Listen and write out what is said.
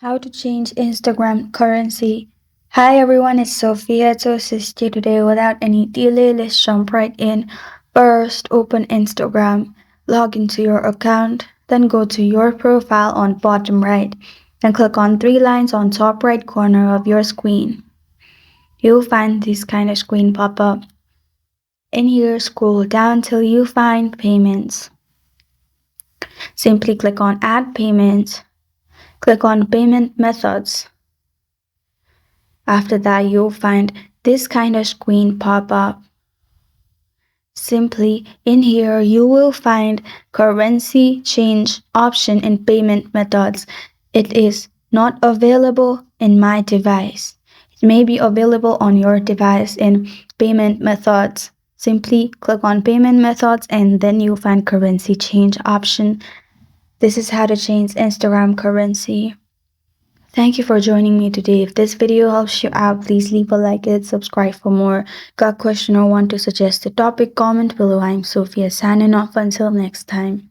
How to change Instagram currency. Hi everyone, it's Sophia to assist you today. Without any delay, let's jump right in. First, open Instagram, log into your account, then go to your profile on bottom right, then click on three lines on top right corner of your screen. You'll find this kind of screen pop up. In here, scroll down till you find payments. Simply click on add payments. Click on payment methods. After that, you'll find this kind of screen pop up. Simply in here, you will find currency change option in payment methods. It is not available in my device. It may be available on your device in payment methods. Simply click on payment methods and then you'll find currency change option. This is how to change Instagram currency. Thank you for joining me today. If this video helps you out, please leave a like and subscribe for more. Got a question or want to suggest a topic? Comment below. I'm Sophia signing off until next time.